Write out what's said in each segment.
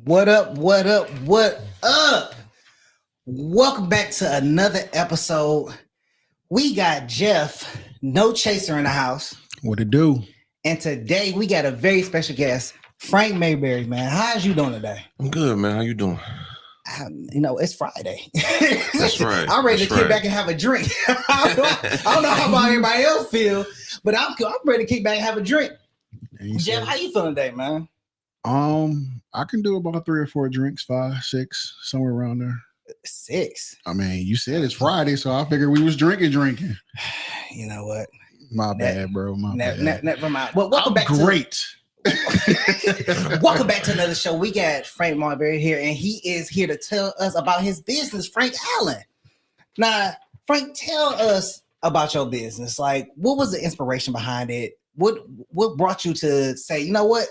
What up? What up? What up? Welcome back to another episode. We got Jeff, no chaser in the house. What it do? And today we got a very special guest, Frank Mayberry, man. How's you doing today? I'm good, man. How you doing? It's Friday. That's right. I'm ready to kick back and have a drink. I don't know how about everybody else feel, but I'm ready to kick back and have a drink. Jeff, how you feeling today, man? I can do about 3 or 4 drinks, 5, 6, somewhere around there. 6. I mean, you said it's Friday, so I figured we was drinking. You know what? My bad, bro. My bad. Never mind. Well, welcome back. Great. Welcome back to another show. We got Frank Mayberry here, and he is here to tell us about his business, Frank Allen. Now, Frank, tell us about your business. Like, what was the inspiration behind it? What brought you to say, you know what?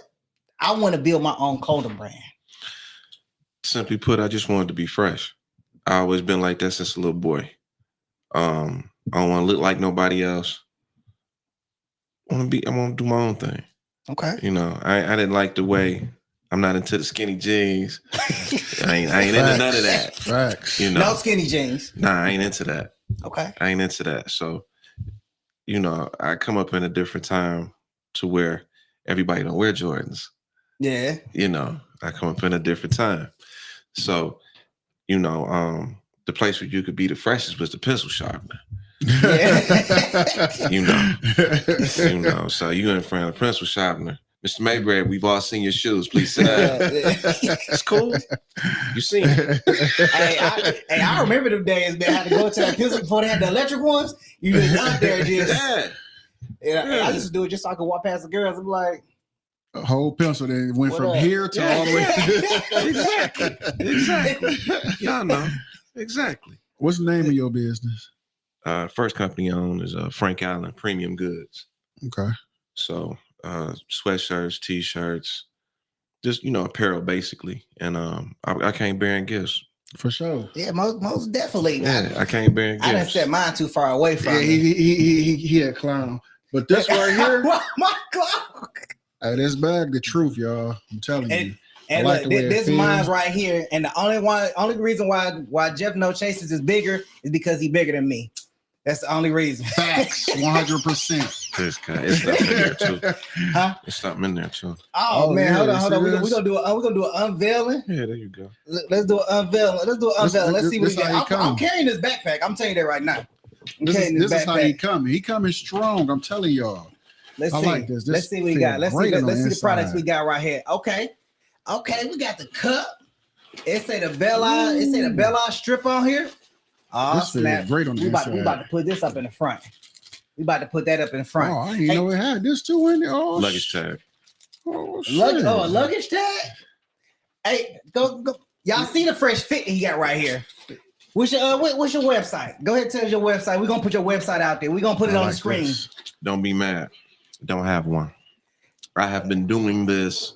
I want to build my own clothing brand. Simply put, I just wanted to be fresh. I always been like that since a little boy. I don't want to look like nobody else. I want to do my own thing. Okay. You know, I didn't like the way I'm not into the skinny jeans. I ain't into none of that. Facts. You know, No skinny jeans. Nah, I ain't into that. Okay. I ain't into that. So, you know, I come up in a different time to where everybody don't wear Jordans. Yeah. You know, I come up in a different time. So, you know, the place where you could be the freshest was the pencil sharpener. Yeah. you know. So you in front of the pencil sharpener. Mr. Mayberry, we've all seen your shoes. Please sit down. It's cool. You seen it. I remember them days, man. I had to go to that pencil before they had the electric ones. You just out there just. Yeah. I used to do it just so I could walk past the girls and be like, a whole pencil that went from here to all the way. Exactly. Y'all know. Exactly. What's the name of your business? First company I own is Frank Allen Premium Goods. Okay. So sweatshirts, t-shirts, just, you know, apparel basically. And I can't bear gifts. For sure. Yeah, most definitely. Yeah, I can't bear gifts. I didn't set mine too far away from me. He a clown. But this right here. My clown. Hey, this bag, the truth, y'all. I'm telling you. And like look, this mine's right here. And the only reason why Jeff No Chases is bigger is because he's bigger than me. That's the only reason. Facts, 100%. This guy, it's something in there too. Huh? It's something in there too. Oh man, yeah, hold on. We're gonna do an unveiling. Yeah, there you go. Let's do an unveiling. Let's see what he got. I'm carrying this backpack. I'm telling you that right now. This is how he coming. He coming strong. I'm telling y'all. Let's see. Like this. Let's see what we got. Let's see the products we got right here. Okay, we got the cup. It say the Bella strip on here. Oh, this snap! Great on we about to put this up in the front. We about to put that up in front. Oh, I didn't know it had this too in there. Oh, luggage tag. Oh, shit. A luggage tag. Hey, go! Y'all see the fresh fit he got right here. What's your website? Go ahead and tell us your website. We're gonna put your website out there. We're gonna put it on the screen. This. Don't be mad. Don't have one. I have been doing this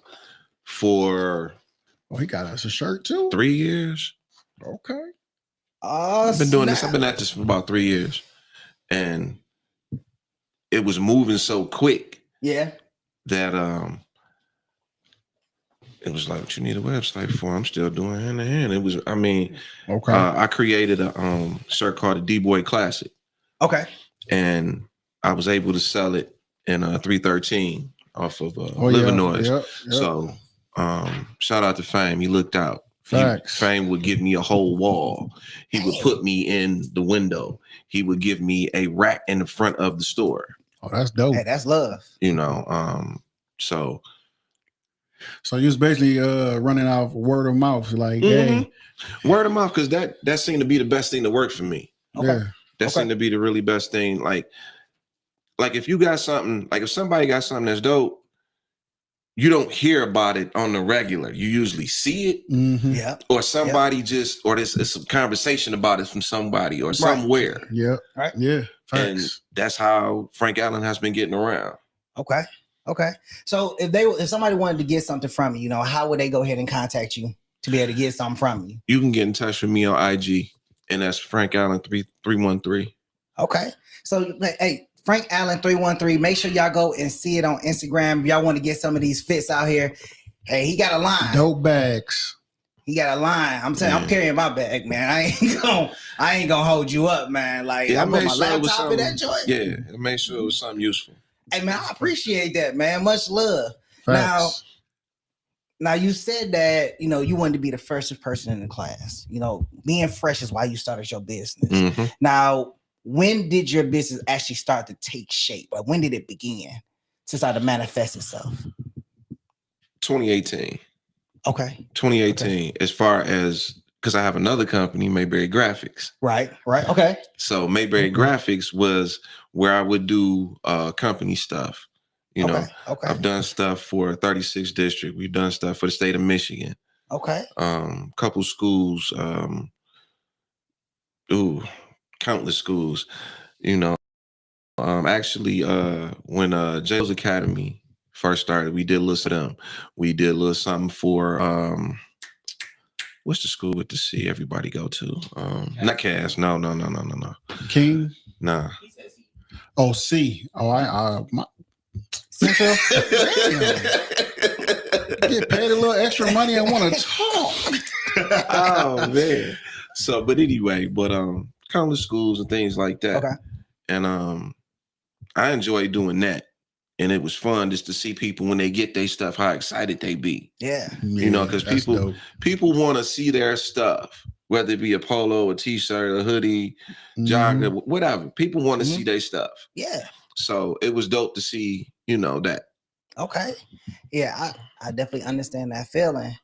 for he got us a shirt too. 3 years. Okay. I've been doing this. I've been at this for about 3 years. And it was moving so quick. Yeah. That it was like, what you need a website for? I'm still doing hand to hand. It was, okay. I created a shirt called the D-Boy Classic. Okay. And I was able to sell it in 313 off of Livernois. Yep. So shout out to Fame. He looked out. Facts. Fame would give me a whole wall. He would put me in the window. He would give me a rack in the front of the store. Oh, that's dope. Hey, that's love. You know, so you was basically running off word of mouth, like hey. Word of mouth, because that seemed to be the best thing that worked for me. Okay. Yeah. That seemed to be the really best thing. Like if you got something, like if somebody got something that's dope, you don't hear about it on the regular. You usually see it, yeah, or somebody or there's some conversation about it from somebody or somewhere. Yeah, right. Yeah, facts. And that's how Frank Allen has been getting around. Okay. So if somebody wanted to get something from you, you know, how would they go ahead and contact you to be able to get something from you? You can get in touch with me on IG, and that's Frank Allen 313. Okay. So hey, Frank Allen 313. Make sure y'all go and see it on Instagram. If y'all want to get some of these fits out here. Hey, he got a line. Dope bags. He got a line. I'm telling you, I'm carrying my bag, man. I ain't gonna hold you up, man. Like I put my laptop in that joint. Yeah, I made sure it was something useful. Hey man, I appreciate that, man. Much love. Facts. Now you said that you wanted to be the first person in the class. Being fresh is why you started your business. Mm-hmm. Now, when did your business actually start to take shape? Like when did it begin to start to manifest itself? 2018. Okay. 2018. As far as because I have another company, Mayberry Graphics. Right. Okay. So Mayberry Graphics was where I would do company stuff. Okay. I've done stuff for 36th District. We've done stuff for the state of Michigan. Okay. Couple schools. Countless schools. Actually, when Jails Academy first started, we did a little of them. We did a little something for what's the school with the C everybody go to? Not Cass. No. King. Nah. Oh, C. Oh, Central. Get paid a little extra money. I want to talk. Oh man. So, but anyway, countless schools and things like that. Okay. And I enjoy doing that. And it was fun just to see people when they get their stuff, how excited they be. Yeah. Because people want to see their stuff, whether it be a polo, a t-shirt, a hoodie, jogger, whatever. People want to see their stuff. Yeah. So it was dope to see, that. Okay. Yeah, I definitely understand that feeling.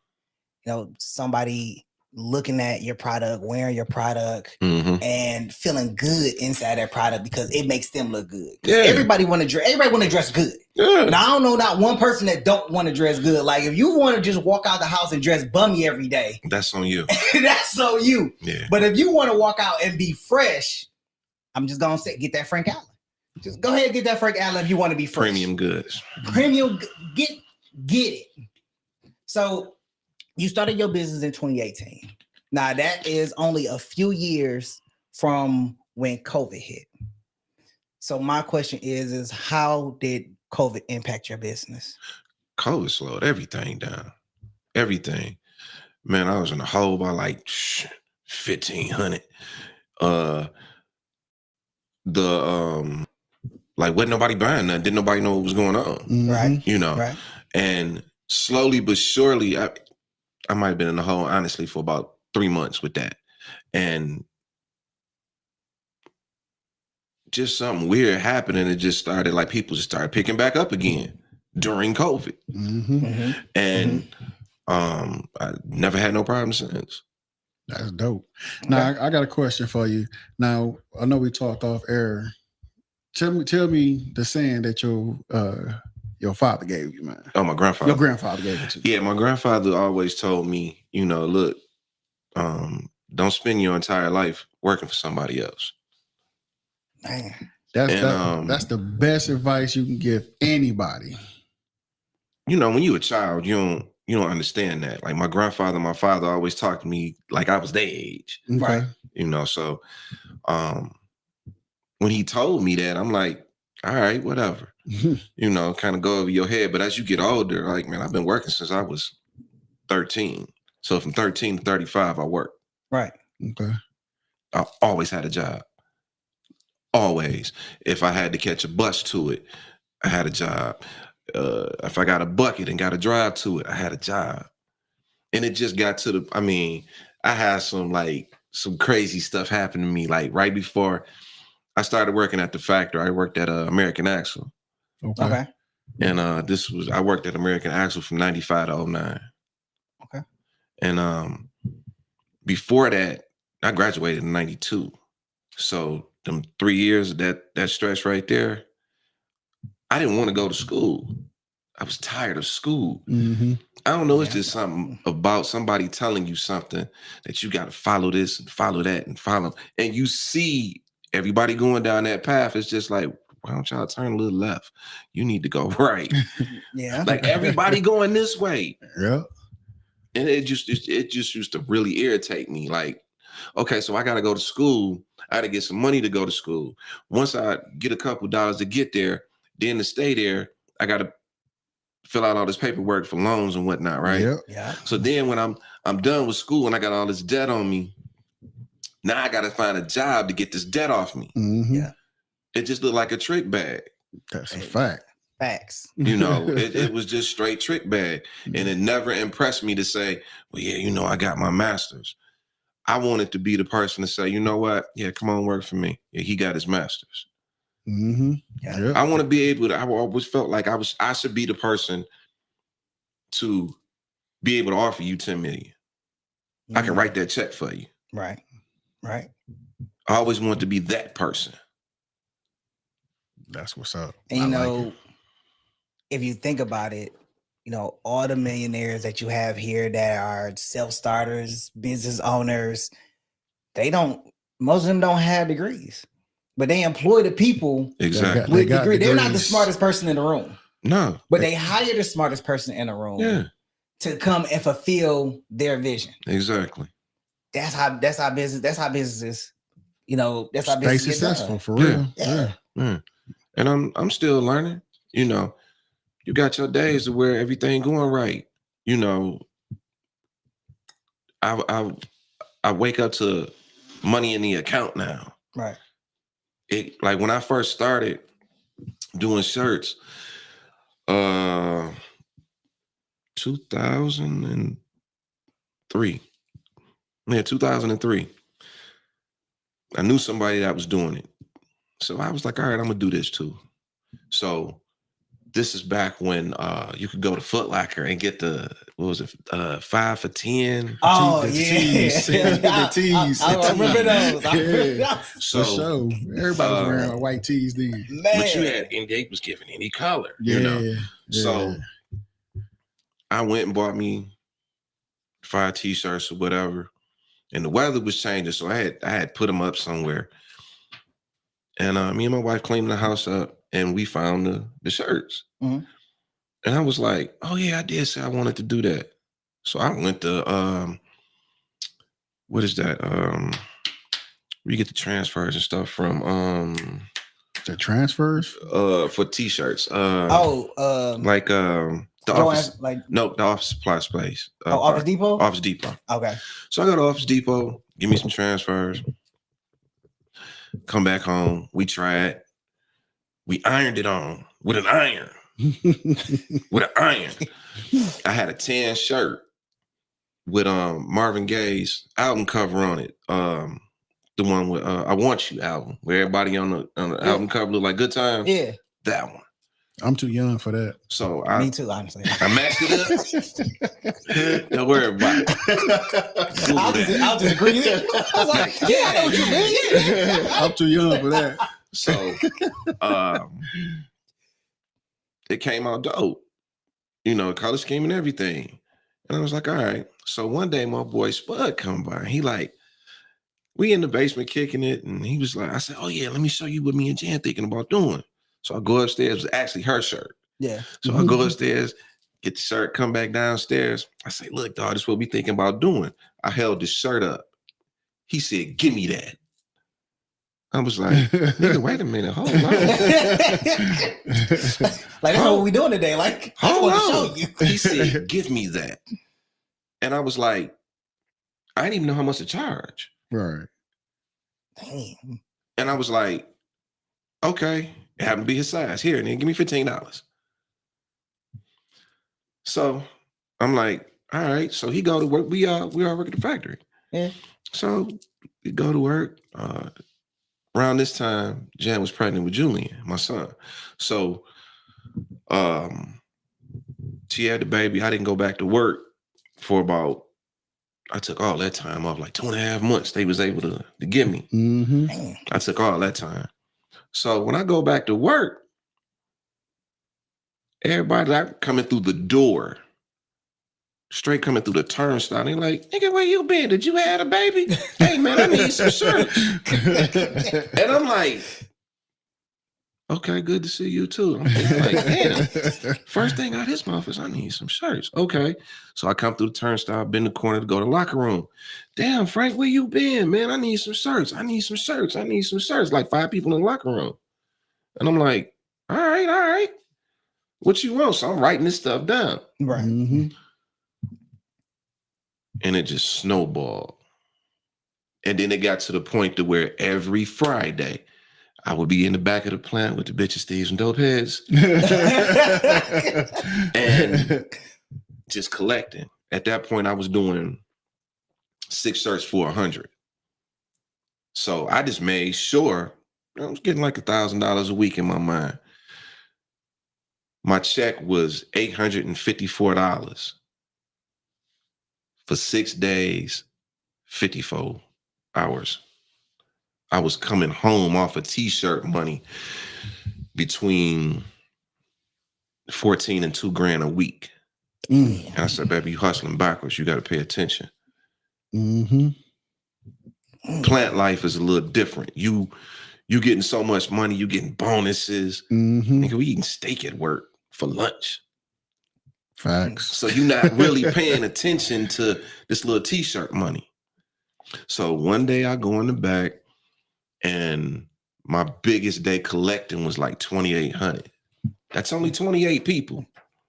Somebody looking at your product, wearing your product, and feeling good inside their product because it makes them look good. Yeah. Everybody want to dress good. Yeah. Now I don't know not one person that don't want to dress good. Like if you want to just walk out the house and dress bummy every day, that's on you. That's on you. Yeah. But if you want to walk out and be fresh, I'm just gonna say get that Frank Allen. Just go ahead and get that Frank Allen if you want to be fresh. Premium goods. Premium, get it. So you started your business in 2018. Now that is only a few years from when COVID hit. So my question is how did COVID impact your business? COVID slowed everything down. Everything. Man, I was in a hole by like 1,500. Like wasn't nobody buying nothing. Didn't nobody know what was going on. Right. Right. And slowly but surely, I might have been in the hole, honestly, for about 3 months with that. And just something weird happened, and it just started, like, people just started picking back up again during COVID. And I never had no problem since. That's dope. Now, I got a question for you. Now, I know we talked off air. Tell me the saying that your father gave you, man. Oh, my grandfather. Your grandfather gave it to you. Yeah, my grandfather always told me, look, don't spend your entire life working for somebody else. Man, that's the best advice you can give anybody. When you're a child, you don't understand that. Like my grandfather, my father always talked to me like I was their age. Okay. So when he told me that, I'm like, all right, whatever. Kind of go over your head. But as you get older, like, man, I've been working since I was 13. So from 13 to 35, I worked. Right. Okay. I always had a job. Always. If I had to catch a bus to it, I had a job. If I got a bucket and got to drive to it, I had a job. And it just got to I had some crazy stuff happen to me. Like right before I started working at the factory, I worked at American Axle. Okay. And I worked at American Axle from 95 to 09. Okay. And before that, I graduated in 92. So them 3 years, that stretch right there, I didn't want to go to school. I was tired of school. I don't know. It's just something about somebody telling you something that you got to follow this and follow that and follow. And you see everybody going down that path. It's just like, why don't y'all turn a little left? You need to go right. Yeah. Like everybody going this way. Yeah. And it just used to really irritate me. Like, okay, so I got to go to school. I got to get some money to go to school. Once I get a couple dollars to get there, then to stay there, I got to fill out all this paperwork for loans and whatnot, right? Yep. Yeah. So then when I'm done with school and I got all this debt on me, now I got to find a job to get this debt off me. Mm-hmm. Yeah. It just looked like a trick bag. That's a fact. Facts. You know, it was just straight trick bag. And it never impressed me to say, well, yeah, you know, I got my master's. I wanted to be the person to say, you know what? Yeah, come on, work for me. Yeah, he got his master's. Mm-hmm. Yeah. Yep. I want to be able to, I always felt like I should be the person to be able to offer you 10 million. I can write that check for you. Right. Right. I always wanted to be that person. That's what's up. And you I know, like it. if you think about it, you know, all the millionaires that you have here that are self-starters, business owners, most of them don't have degrees, but they employ the people Exactly. with got degree. They're not the degrees. smartest person in the room, No. but they hire the smartest person in the room Yeah, to come and fulfill their vision. exactly. That's how businesses, you know, that's how Stay business get done. successful for real. Yeah. Yeah. And I'm still learning. You know, you got your days where everything going right. You know, I wake up to money in the account now. Right. It like when I first started doing shirts, 2003. Yeah, 2003. I knew somebody that was doing it. So I was like, all right, I'm gonna do this too. So this is back when you could go to Foot Locker and get the, what was it, 5 for 10? Oh, The yeah. tees. The tees. I remember those. I remember Yeah. those. So, For sure. Everybody was wearing white tees then. Man. but you had, and they was giving any color, Yeah. you know? Yeah. So I went and bought me 5 t-shirts or whatever. And the weather was changing, so I had put them up somewhere. And me and my wife cleaned the house up, and we found the shirts. Mhm. And I was like, oh yeah, I did say I wanted to do that. So I went to what is that? Where you get the transfers and stuff from the transfers? For t-shirts. Like the office, like no, the office supply space. Office Depot? Office Depot. Okay. So I go to Office Depot, give me some transfers, come back home. We tried. We ironed it on with an iron. With an iron. I had a tan shirt with Marvin Gaye's album cover on it. The one with I Want You album, where everybody on the album cover look like Good Times. Yeah. That one. I'm too young for that. So Me too, honestly. I matched it up. Don't worry about it. I'll just agree with it. I was like, yeah, I know what you mean. Yeah. I'm too young for that. So it came out dope. You know, color scheme and everything. And I was like, all right. So one day my boy Spud come by. He like, we in the basement kicking it. And he was like, I said, oh yeah, let me show you what me and Jan thinking about doing. So I go upstairs. It was actually her shirt. Yeah. So I go upstairs, get the shirt, come back downstairs. I say, look, dog, this is what we thinking about doing. I held the shirt up. He said, give me that. I was like, nigga, wait a minute, hold on. Like, that's what we doing today. Like, I Hold want to on. show you. He said, give me that. And I was like, I didn't even know how much to charge. Right. Damn. And I was like, okay, it happened to be his size. Here, then give me $15. So I'm like, all right. So he go to work. We all work at the factory. Yeah. So we go to work. Around this time, Jan was pregnant with Julian, my son. So she had the baby. I didn't go back to work for about, I took all that time off, like 2.5 months. They was able to give me. Mm-hmm. Damn. I took all that time. So when I go back to work, everybody like coming through the door, straight coming through the turnstile. They like, nigga, where you been? Did you have a baby? Hey man, I need some shirts. And I'm like, okay, good to see you too. I'm thinking like, damn. First thing out of his mouth is I need some shirts. Okay. So I come through the turnstile, bend the corner to go to the locker room. Damn, Frank, where you been, man? I need some shirts. I need some shirts. I need some shirts. Like 5 people in the locker room. And I'm like, all right. What you want? So I'm writing this stuff down. Right. Mm-hmm. And it just snowballed. And then it got to the point to where every Friday I would be in the back of the plant with the bitches, thieves, and dope heads. And just collecting. At that point, I was doing 6 shirts for 100. So I just made sure I was getting like $1,000 a week in my mind. My check was $854 for 6 days, 54 hours. I was coming home off of t-shirt money between 14 and $2,000 a week. And I said, baby, you hustling backwards. You got to pay attention. Mm-hmm. Plant life is a little different. You getting so much money, you getting bonuses. Mm-hmm. Nigga, we eating steak at work for lunch. Facts. So you're not really paying attention to this little t-shirt money. So one day I go in the back and my biggest day collecting was like 2,800. That's only 28 people.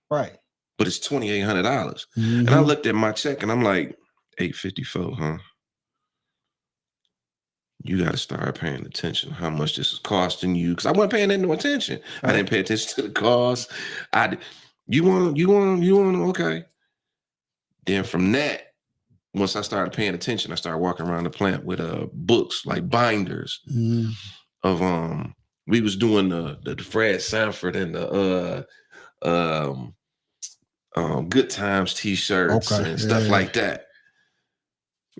Right. But it's $2,800. Mm-hmm. And I looked at my check and I'm like, 854, huh? You got to start paying attention how much this is costing you. Because I wasn't paying that no attention. Right. I didn't pay attention to the cost. You want, okay. Then from that, once I started paying attention, I started walking around the plant with books, like binders of we was doing the Fred Sanford and the Good Times t-shirts and stuff like that.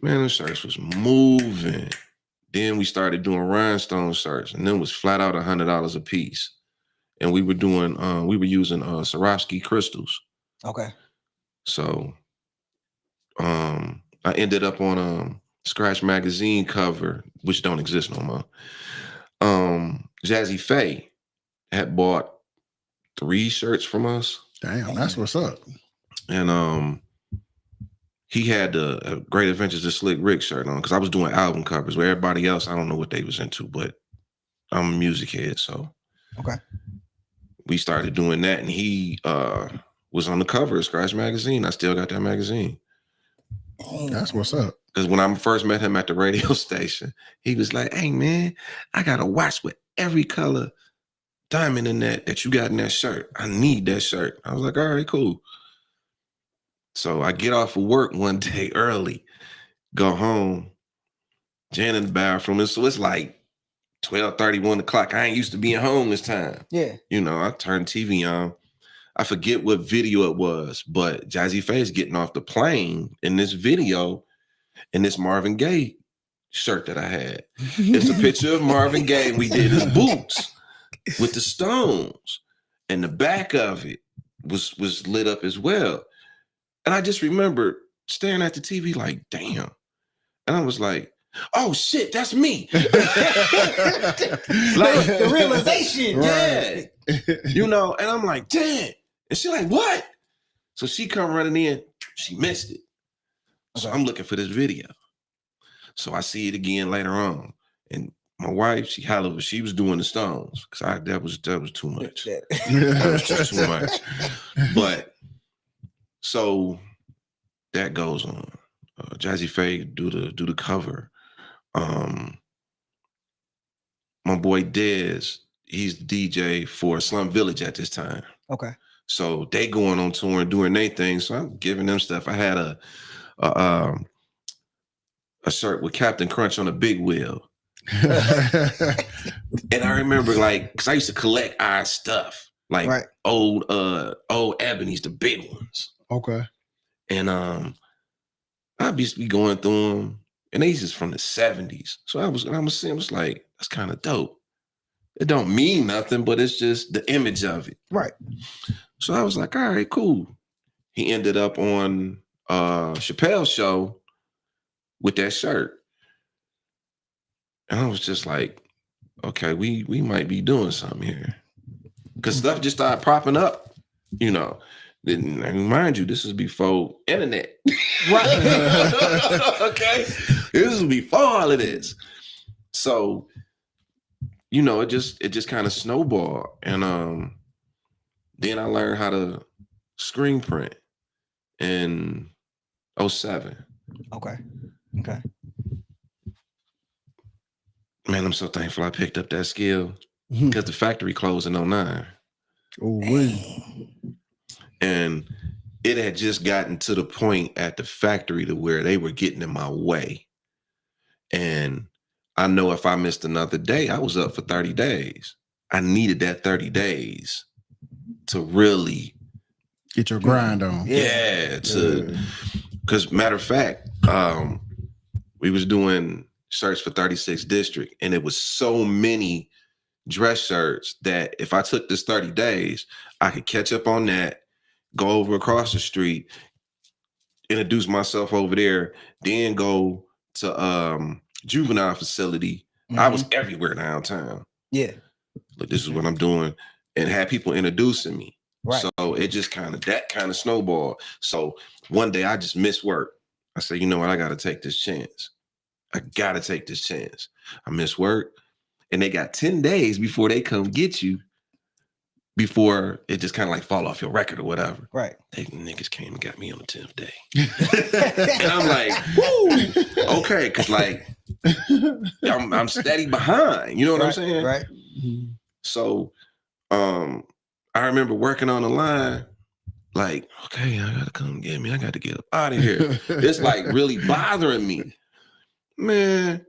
Man, the shirts was moving. Then we started doing rhinestone shirts, and then it was flat out $100 a piece. And we were doing, we were using Swarovski crystals. Okay. So I ended up on Scratch magazine cover, which don't exist no more. Jazzy Faye had bought 3 shirts from us. Damn, that's what's up. And he had the Great Adventures of Slick Rick shirt on because I was doing album covers where everybody else, I don't know what they was into, but I'm a music head, so okay. We started doing that, and he was on the cover of Scratch magazine. I still got that magazine. That's what's up. Because when I first met him at the radio station, he was like, "Hey man, I got a watch with every color diamond in that you got in that shirt. I need that shirt." I was like, "All right, cool." So I get off of work one day early, go home, Jan in the bathroom. And so it's like 12:30, 1 o'clock. I ain't used to being home this time. Yeah. You know, I turned TV on. I forget what video it was, but Jazzy Faye's getting off the plane in this video in this Marvin Gaye shirt that I had. It's a picture of Marvin Gaye, and we did his boots with the stones. And the back of it was lit up as well. And I just remember staring at the TV like, damn. And I was like, oh shit, that's me. Like the realization. Yeah. You know, and I'm like, damn. And she like, what? So she come running in, she missed it. So I'm looking for this video. So I see it again later on. And my wife, she was doing the stones. Cause that was too much. That was just too much. But so that goes on. Jazzy Faye do the cover. My boy Dez, he's the DJ for Slum Village at this time. Okay. So they going on tour and doing their thing. So I'm giving them stuff. I had a shirt with Captain Crunch on a big wheel. And I remember because I used to collect our stuff, like old ebonies, the big ones. Okay. And I used to be going through them, and these is from the 70s. So I was like, that's kind of dope. It don't mean nothing, but it's just the image of it. Right. So I was like, all right, cool. He ended up on Chappelle's show with that shirt. And I was just like, okay, we might be doing something here. Because stuff just started popping up, you know. And mind you, this is before internet. Right. Okay. This is before all of this. So, you know, it just kind of snowballed. And Then I learned how to screen print in 07. Okay. Man, I'm so thankful I picked up that skill Mhm. because the factory closed in 09. Oh, wait. Dang. And it had just gotten to the point at the factory to where they were getting in my way. And I know if I missed another day, I was up for 30 days. I needed that 30 days to really Get your grind on. Yeah. because matter of fact, we was doing shirts for 36 District, and it was so many dress shirts that if I took this 30 days, I could catch up on that, go over across the street, introduce myself over there, then go to juvenile facility. I was everywhere downtown. Yeah. Look, this is what I'm doing, and had people introducing me. Right. So it just kind of snowballed. So one day I just missed work. I said, you know what? I got to take this chance. I got to take this chance. I missed work, and they got 10 days before they come get you, before it just kind of like fall off your record or whatever. Right. They niggas came and got me on the 10th day. And I'm like, whoo, okay, because like I'm steady behind. You know what I'm saying? Right. So I remember working on the line, like, okay, I gotta come get me. I got to get up out of here. It's like really bothering me. Man,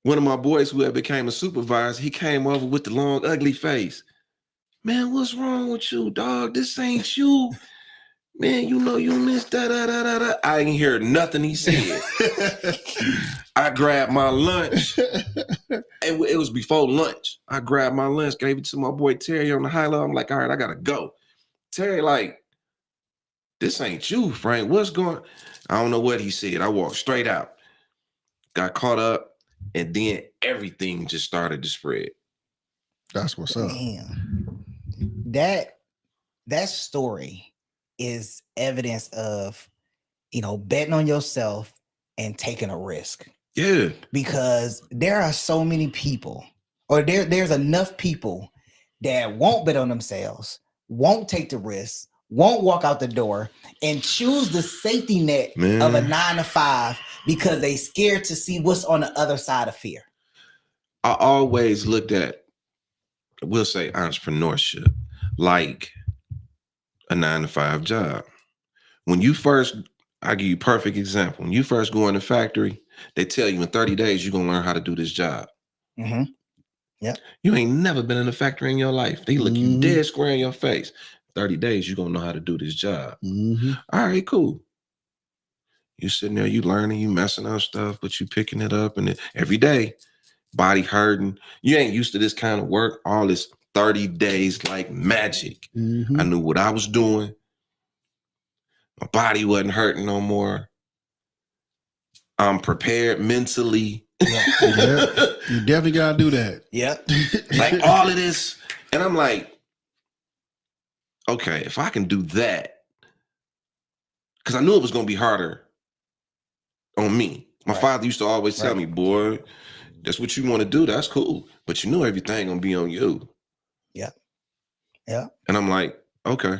one of my boys who had became a supervisor, he came over with the long, ugly face. Man, what's wrong with you, dog? This ain't you. Man, you know you missed da-da-da-da-da. I ain't hear nothing he said. I grabbed my lunch. It was before lunch. I grabbed my lunch, gave it to my boy Terry on the high low. I'm like, all right, I gotta go. Terry, like, this ain't you, Frank. What's going? I don't know what he said. I walked straight out, got caught up, and then everything just started to spread. That's what's up. Damn. That story is evidence of, betting on yourself and taking a risk. Yeah. Because there are so many people, or there's enough people that won't bet on themselves, won't take the risk, won't walk out the door, and choose the safety net of a 9-to-5 because they scared to see what's on the other side of fear. I always looked at, we'll say, entrepreneurship like a 9-to-5 job. When you first, I'll give you a perfect example. When you first go in the factory, they tell you in 30 days, you're going to learn how to do this job. Mm-hmm. Yeah. You ain't never been in a factory in your life. They look you dead square in your face. 30 days, you're going to know how to do this job. All right, cool. You sitting there, you learning, you messing up stuff, but you picking it up, and every day, body hurting. You ain't used to this kind of work. All this 30 days like magic. I knew what I was doing. My body wasn't hurting no more. I'm prepared mentally. Yep. You definitely gotta do that. Yep. Like all of this. And I'm like, okay, if I can do that, because I knew it was gonna be harder on me. My father used to always tell me, boy, that's what you want to do, that's cool. But you know everything gonna be on you. Yeah. Yeah. And I'm like, okay.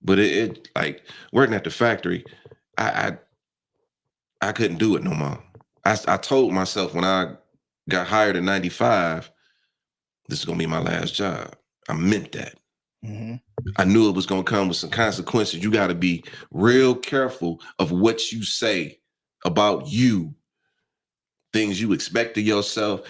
But it like working at the factory, I couldn't do it no more. I told myself when I got hired in 95, this is gonna be my last job. I meant that. I knew it was gonna come with some consequences. You gotta be real careful of what you say about you, things you expect of yourself,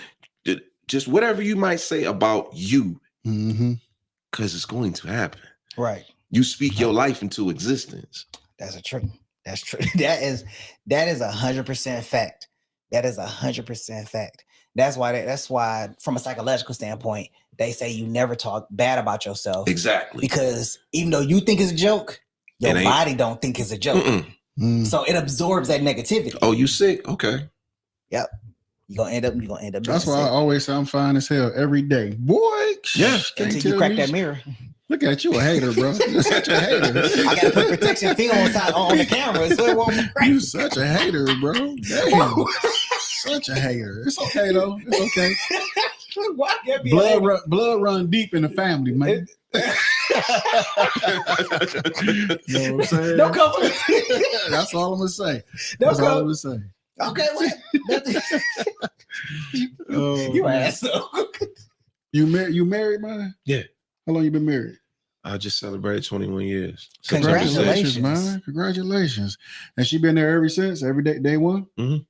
just whatever you might say about you, because it's going to happen. Right. You speak your life into existence. That's true. That's true. That is 100% fact. That is 100% fact. That's why from a psychological standpoint, they say you never talk bad about yourself. Exactly. Because even though you think it's a joke, your body don't think it's a joke. So it absorbs that negativity. Oh, you sick? Okay. Yep. You're gonna end up. That's why I always say I'm fine as hell every day. Boy, yeah. Until you crack that mirror. Look at you, a hater, bro. You're such a hater. I gotta put protection film on the camera so it won't crack. You such a hater, bro. Damn. Such a hater. It's okay though. It's okay. Why can't be a lady? blood run deep in the family, man. You know what I'm saying? Don't come for me. That's all I'm gonna say. Don't That's all I'm come. gonna say. Okay, what? Oh, You man. asshole. You married, man? Yeah. How long you been married? I just celebrated 21 years. Congratulations. man. Congratulations. And she been there ever since, every day one? Mhm.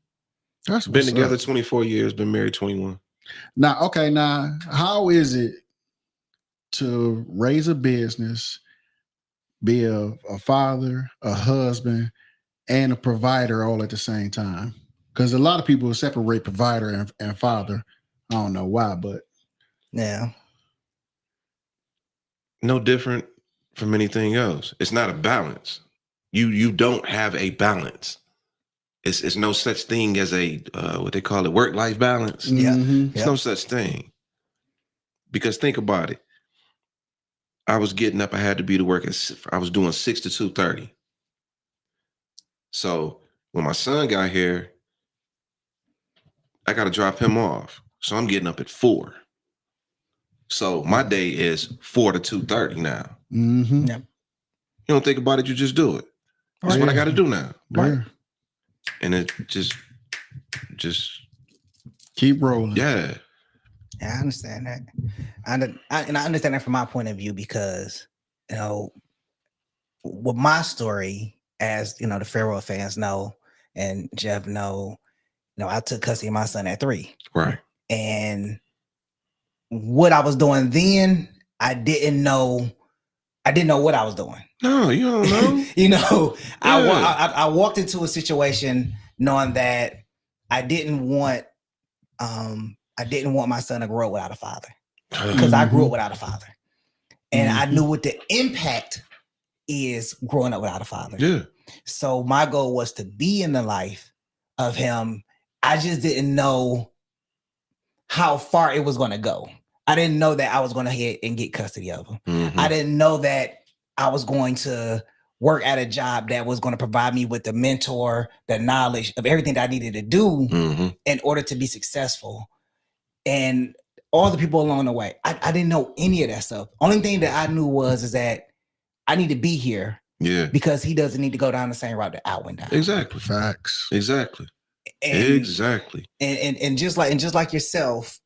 That's Been what's together up. 24 years, been married 21. Now, how is it to raise a business, be a father, a husband, and a provider all at the same time? Because a lot of people separate provider and father. I don't know why, but Yeah. No different from anything else. It's not a balance. You don't have a balance. It's no such thing as a what they call it, work-life balance. Yeah. Mhm. It's no such thing. Because think about it. I was getting up. I had to be to work. I was doing 6 to 2:30. So when my son got here, I got to drop him off. So I'm getting up at 4. So my day is 4 to 2:30 now. Mhm. Yeah. You don't think about it, you just do it. That's what I Yeah. got to do now. Yeah. And it just Keep rolling. yeah. Yeah, I understand that. And I understand that from my point of view because, you know, with my story, as you know, the Pharaoh fans know and Jeff know, I took custody of my son at 3. Right. And what I was doing then, I didn't know what I was doing. No, you don't know. I walked into a situation knowing that I didn't want my son to grow up without a father because I grew up without a father, and I knew what the impact is growing up without a father. Yeah. So my goal was to be in the life of him. I just didn't know how far it was going to go. I didn't know that I was going to hit and get custody of him. Mhm. I didn't know that I was going to work at a job that was going to provide me with the mentor, the knowledge of everything that I needed to do in order to be successful. And all the people along the way, I didn't know any of that stuff. Only thing that I knew is that I need to be here. Yeah. Because he doesn't need to go down the same route that I went down. Exactly. Facts. Exactly. And, exactly. And just like yourself,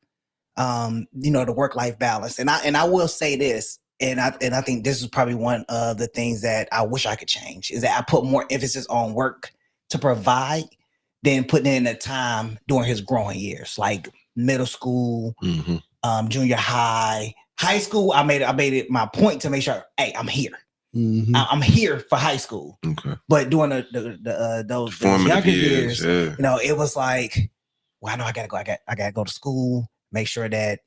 the work-life balance. And I will say this, and I think this is probably one of the things that I wish I could change, is that I put more emphasis on work to provide than putting in the time during his growing years, like middle school, junior high school. I made it my point to make sure, hey, I'm here. I'm here for high school. Okay. But during those younger years, it was like, well, I know I gotta go. I gotta go to school. Make sure that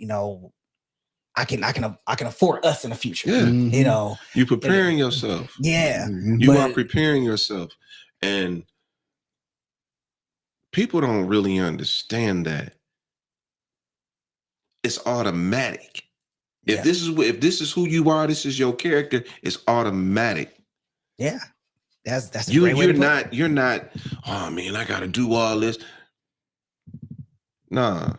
I can afford us in the future. Yeah. You're preparing yourself. Yeah. You are preparing yourself, and people don't really understand that it's automatic. If this is who you are, this is your character, it's automatic. Yeah. That's a great way to put it. You're not, oh man, I gotta do all this. Nah.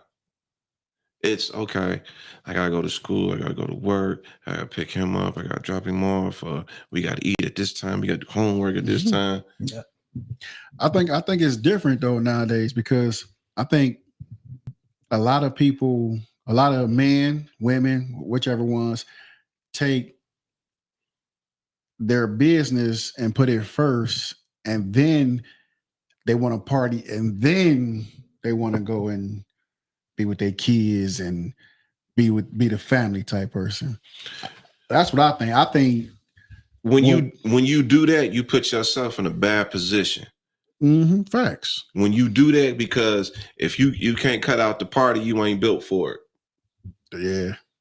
It's okay. I gotta go to school, I gotta go to work, I gotta pick him up, I gotta drop him off, we gotta eat at this time, we gotta do homework at this time. Yeah. I think it's different though nowadays, because I think a lot of people, a lot of men, women, whichever ones, take their business and put it first, and then they want to party, and then they want to go and be with their kids and be the family type person. That's what I think. I think when you do that, you put yourself in a bad position. Facts. When you do that, because if you can't cut out the party, you ain't built for it.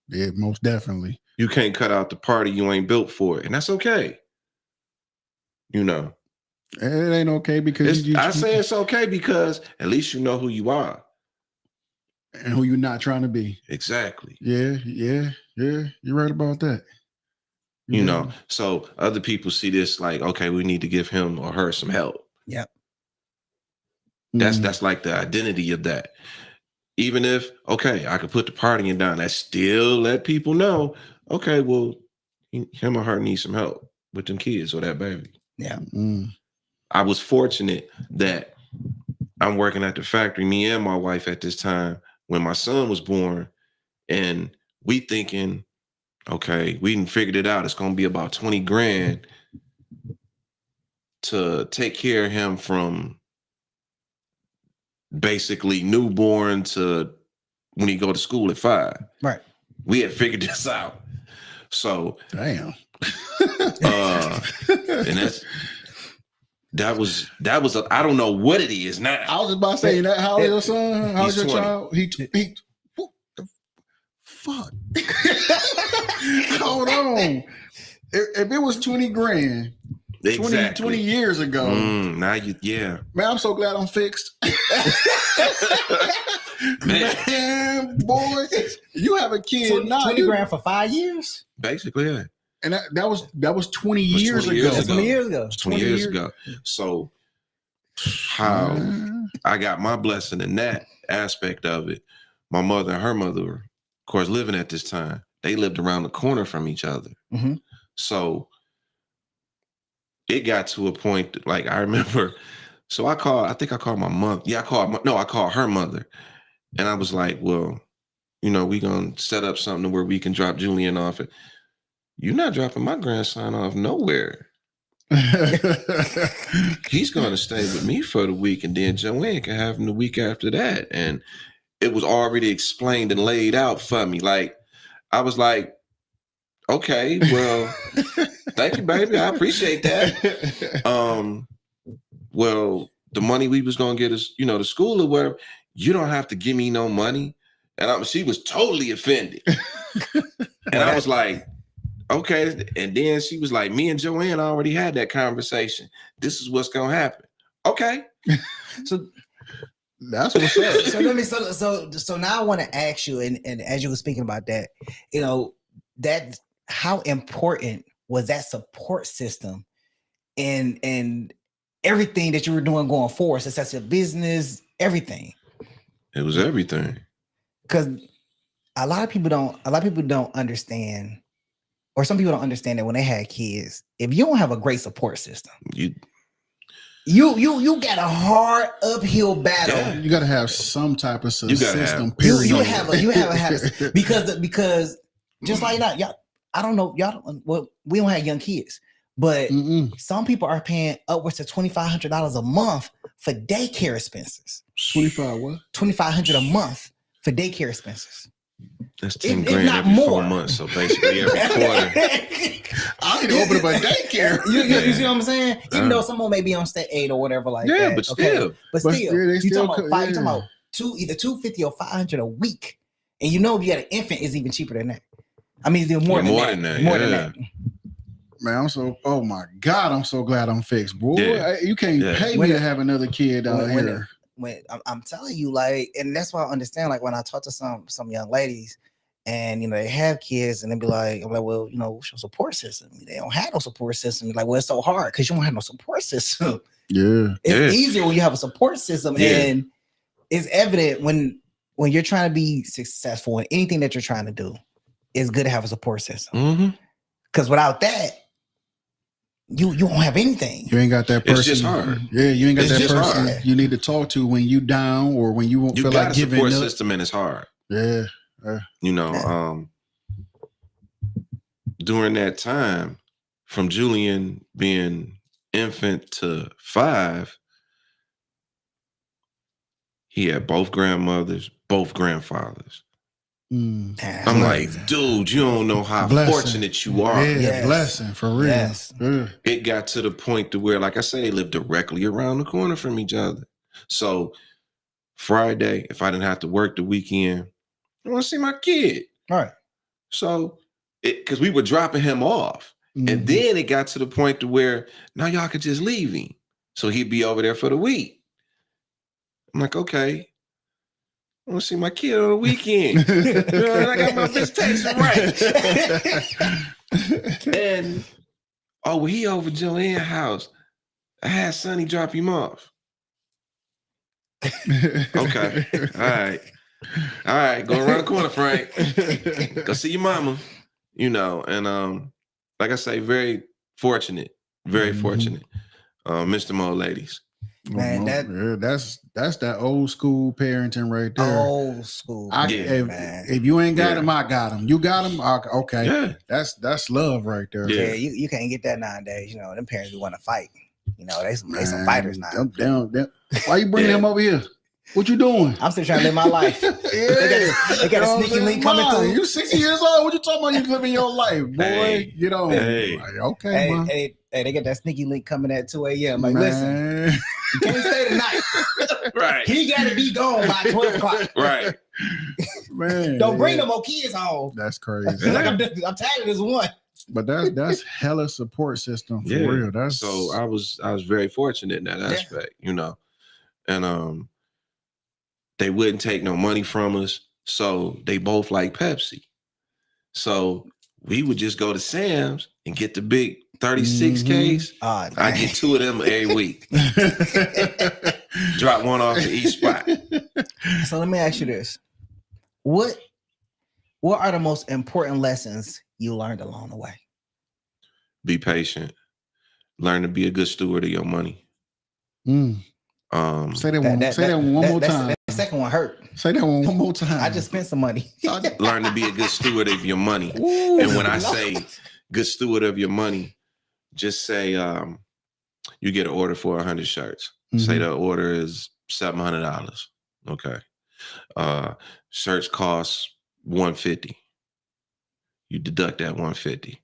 Yeah, most definitely. You can't cut out the party, you ain't built for it, and that's okay. It ain't okay because I say it's okay because at least you know who you are and who you're not trying to be. Exactly. Yeah. You're right about that. So other people see this like, okay, we need to give him or her some help. Yep. That's like the identity of that. even if, okay, I could put the partying down, that still let people know, okay, well, him or her needs some help with them kids or that baby. Yeah. I was fortunate that I'm working at the factory, me and my wife at this time when my son was born, and we thinking, okay, we done figured it out. It's going to be about 20 grand to take care of him from basically newborn to when he go to school at 5. Right. We had figured this out. So Damn. and that was I don't know what it is now. I was about to say that. How old is your son? How old is your 20. child? He what the fuck? Hold on. If it was 20 grand, Exactly. 20 years ago. Now yeah. Man, I'm so glad I'm fixed. Man, boy, you have a kid now. 20 grand for 5 years? Basically, yeah. And that was 20 years ago. That's 20 years ago. 20 years ago. So how I got my blessing in that aspect of it. My mother and her mother were, of course, living at this time. They lived around the corner from each other. Mm-hmm. So it got to a point that, like, I remember, so I think I called my mother. Yeah, I called her mother. And I was like, well, we going to set up something where we can drop Julian off. You're not dropping my grandson off nowhere. He's going to stay with me for the week, and then Joanne can have him the week after that. And it was already explained and laid out for me. Like, I was like, okay, well, thank you, baby. I appreciate that. Well, the money we was going to get us, to school or whatever, you don't have to give me no money. And she was totally offended. And I was like, okay. And then she was like, me and Joanne already had that conversation. This is what's going to happen. Okay. So that's what's up. So now I want to ask you, and as you were speaking about that, that how important was that support system and everything that you were doing going forward, success of business, everything? It was everything. Because a lot of people don't understand, or some people don't understand that when they had kids, if you don't have a great support system, you got a hard uphill battle. Yeah. You got to have some type of system. Period. You have because just like that, y'all. I don't know, y'all. Well, we don't have young kids, but some people are paying upwards of $2,500 a month for daycare expenses. 25 what? $2,500 a month for daycare expenses. That's 10 grand every 4 months. So basically every quarter. I need to open up a daycare. You see what I'm saying? Even though someone may be on step 8 or whatever like that. Yeah, but still. You talking about either $250 or $500 a week. And if you had an infant, it's even cheaper than that. I mean, it's more than that. More than that. Man, oh my God, I'm so glad I'm fixed, boy. Yeah. You can't pay me to have another kid out here. When I'm telling you, like, and that's why I understand, like, when I talk to some young ladies and they have kids and they be like, I'm like, well, what's your support system? They don't have no support system. Like, well, it's so hard because you don't have no support system. Yeah. It's easier when you have a support system, and it's evident when you're trying to be successful in anything that you're trying to do. It's good to have a support system. Because without that, you don't have anything. You ain't got that person. It's just hard. Yeah, you ain't got that person you need to talk to when you down or when you won't feel like giving up. You got a support system, and it's hard. Yeah. During that time, from Julian being infant to 5, he had both grandmothers, both grandfathers. I'm like, dude, you don't know how fortunate you are. Yeah, blessing for real. Yes. Yeah. It got to the point to where, like I said, they lived directly around the corner from each other. So Friday, if I didn't have to work the weekend, I want to see my kid. All right. So because we were dropping him off. And then it got to the point to where now y'all could just leave him. So he'd be over there for the week. I'm like, okay. I want to see my kid on the weekend. I got my visitation right. And, he over Joanne's house. I had Sonny drop him off. Okay. All right. All right, go around the corner, Frank. Go see your mama. You know, and like I say, very fortunate, very fortunate. Mr. Mo ladies. Man, that's that old school parenting right there. Old school. If you ain't got them, I got them. You got them, okay. Yeah. That's love right there. Yeah, you can't get that nowadays. You know, them parents who want to fight. You know, they some fighters now. Them. Why you bringing them over here? What you doing? I'm still trying to live my life. They got a sneaky link coming through. You 60 years old. What you talking about? You living your life, boy. Hey, get on. Hey. Like, okay, man. Hey, they got that sneaky link coming at 2 a.m. Like, listen, you can't stay tonight. Right. He got to be gone by 12 o'clock. Right. Man. Don't bring no more kids home. That's crazy. Like I'm tired of this one. But that's hella support system for real. That's so I was very fortunate in that aspect, you know. And they wouldn't take no money from us. So they both like Pepsi. So we would just go to Sam's and get the big 36 case. I get 2 of them every week. Drop one off to each spot. So let me ask you this. What are the most important lessons you learned along the way? Be patient. Learn to be a good steward of your money. Say that one more time. That second one hurt. Say that one more time. I just spent some money. Learn to be a good steward of your money. Ooh, and when I say good steward of your money, just say you get an order for 100 shirts. Say the order is $700. Okay. Shirts cost $150. You deduct that $150.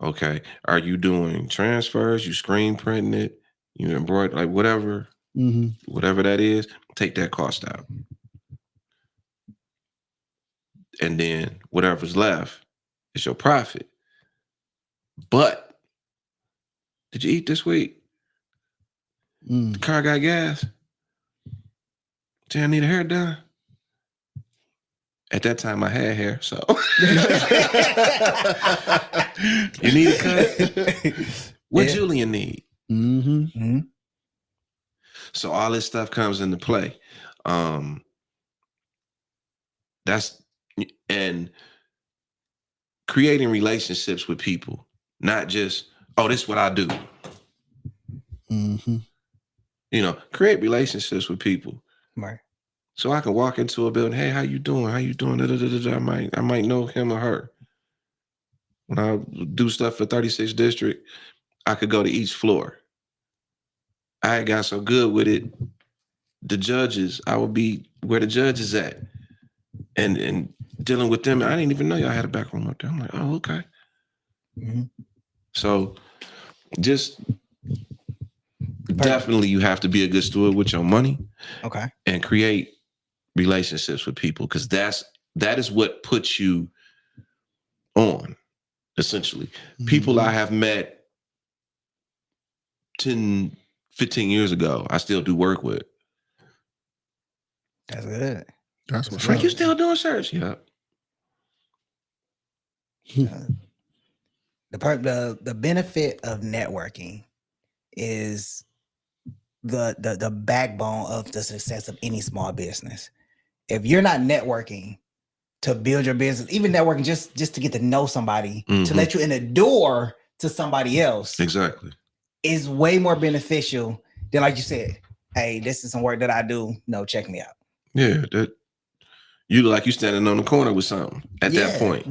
Okay. Are you doing transfers? You screen printing it? You embroider, like whatever. Whatever that is, take that cost out. And then whatever's left is your profit. But did you eat this week? The car got gas? Did I need a hair done? At that time, I had hair, so. You need a cut? What Julian need? So all this stuff comes into play. And creating relationships with people, not just, oh, this is what I do. You know, create relationships with people. Right. So I can walk into a building, hey, how you doing? How you doing? I might know him or her. When I do stuff for 36th District, I could go to each floor. I got so good with it. The judges, I would be where the judge is at. And dealing with them, I didn't even know y'all had a back room up there. I'm like, oh, okay. So just definitely you have to be a good steward with your money. Okay. And create relationships with people, because that is what puts you on, essentially. People I have met 10, 15 years ago, I still do work with. That's good. That's what Frank, you still doing search? Yeah. The benefit of networking is the backbone of the success of any small business. If you're not networking to build your business, even networking just to get to know somebody, to let you in the door to somebody else, exactly, is way more beneficial than, like you said, hey, this is some work that I do. No, check me out. Yeah, that you look like you standing on the corner with something at that point.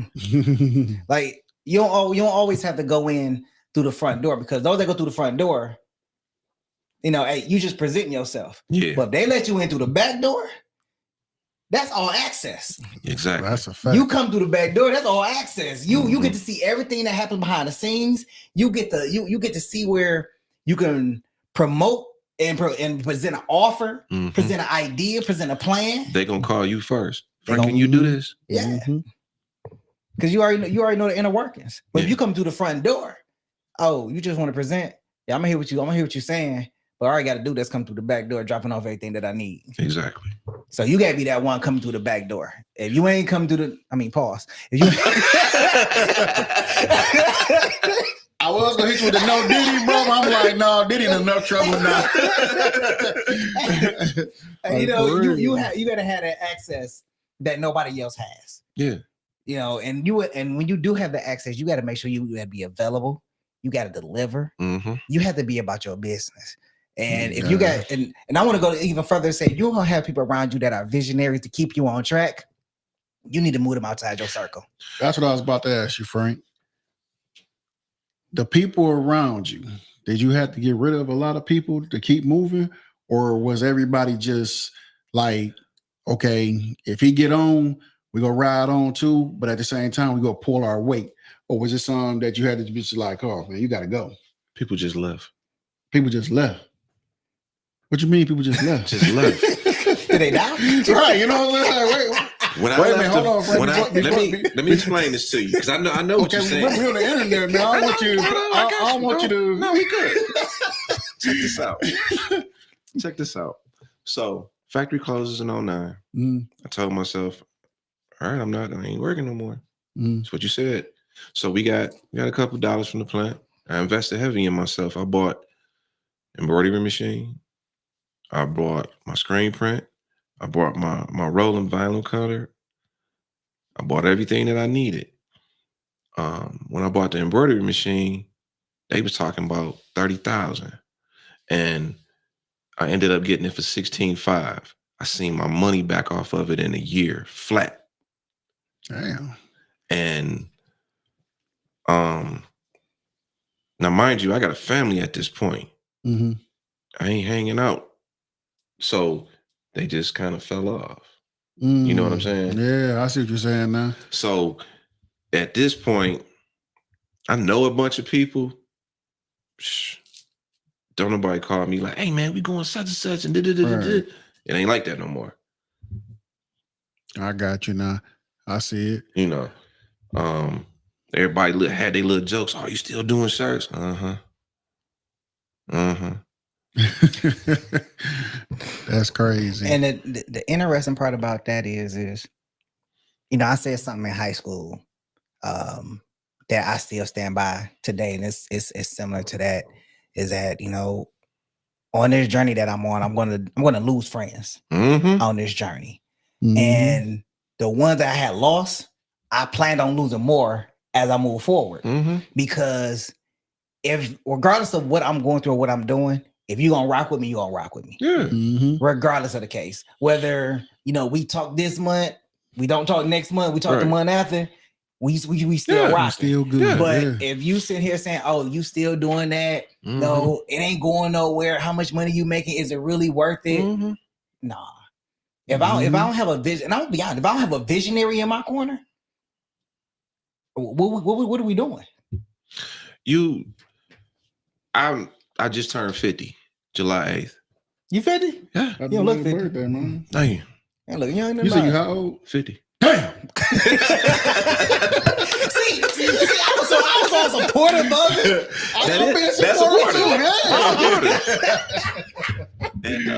Like you don't always have to go in through the front door, because those that go through the front door, you know, hey, you just presenting yourself. Yeah. But if they let you in through the back door, that's all access. Exactly. That's a fact. You come through the back door, that's all access. You get to see everything that happens behind the scenes. You get to see where you can promote and present an offer, present an idea, present a plan. They're gonna call you first. Frank, can you do this? Yeah. Because you already know the inner workings. But if you come through the front door, oh, you just want to present. Yeah, I'm gonna hear what you're saying. But I already got to do this. Come through the back door, dropping off everything that I need. Exactly. So you gotta be that one coming through the back door. If you ain't come through pause. If you I was gonna hit you with the no Diddy, bro. I'm like, no, Diddy in enough trouble now. You know, you gotta have that access that nobody else has. Yeah. You know, and when you do have the access, you got to make sure you got to be available. You got to deliver. Mm-hmm. You have to be about your business. And if Yeah. you got, and I want to go even further and say, you don't have people around you that are visionaries to keep you on track. You need to move them outside your circle. That's what I was about to ask you, Frank. The people around you, did you have to get rid of a lot of people to keep moving? Or was everybody just like, okay, if he get on, we go ride on too, but at the same time, we go pull our weight? Or was it something that you had to be just like, oh man, you got to go? People just left. People just left. What you mean people just left? Just left. Did they die? Right, you know what I'm saying? Wait. When I Wait a left minute, hold on, Frank. let me explain this to you because I know what Okay, you're saying. we're on the internet now. I want you. I want you to. No, we good. Check this out. Check this out. So factory closes in 09. I told myself, all right, I ain't working no more. That's what you said. So we got a couple dollars from the plant. I invested heavy in myself. I bought embroidery machine. I bought my screen print. I bought my rolling vinyl cutter. I bought everything that I needed. When I bought the embroidery machine, they was talking about $30,000, and I ended up getting it for $16,500. I seen my money back off of it in a year, flat. Damn. And now, mind you, I got a family at this point. Mm-hmm. I ain't hanging out, so they just kind of fell off. You know what I'm saying? Yeah, I see what you're saying now. So at this point, I know a bunch of people. Don't nobody call me like, hey man, we going such and such and It ain't like that no more. I got you now. I see it. You know, everybody had their little jokes. Oh, you still doing shirts? That's crazy. And the interesting part about that is, you know, I said something in high school that I still stand by today, and it's similar to that. Is that, you know, on this journey that I'm on, I'm gonna lose friends on this journey, and the ones that I had lost, I planned on losing more as I move forward, because if regardless of what I'm going through or what I'm doing, if you're gonna rock with me, you're gonna rock with me. Yeah. Regardless of the case. Whether, you know, we talk this month, we don't talk next month, we talk the month after, we still rocking. Still good. But if you sit here saying, oh, you still doing that, no, it ain't going nowhere. How much money you making? Is it really worth it? Nah. If I don't have a vision, and I'll be honest, if I don't have a visionary in my corner, what are we doing? I just turned 50, July 8th. You 50? Yeah. You don't look 50. Birthday, man. Thank you. Hey, look, you said you how old? 50. Damn. see, I was all supportive of it. And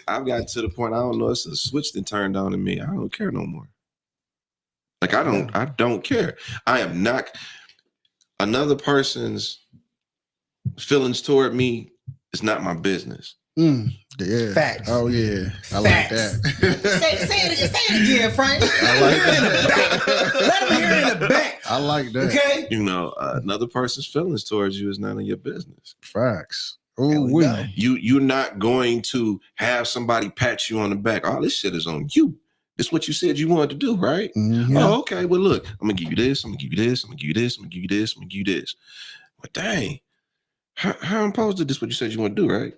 I've gotten to the point, I don't know, it's a switch that turned on in me. I don't care no more. Like I don't care. I am not another person's feelings toward me is not my business. Yeah. Facts. Oh yeah. I like that. say it again, Frank. I like that. Let him hear it in the back. I like that. Okay. You know, another person's feelings towards you is none of your business. Facts. Oh, you're not going to have somebody pat you on the back. All this shit is on you. This is what you said you wanted to do, right? Oh, okay. Well, look, I'm gonna give you this. I'm gonna give you this. I'm gonna give you this. I'm gonna give you this. I'm gonna give you this. But dang, how I'm supposed to do this? What you said you want to do, right?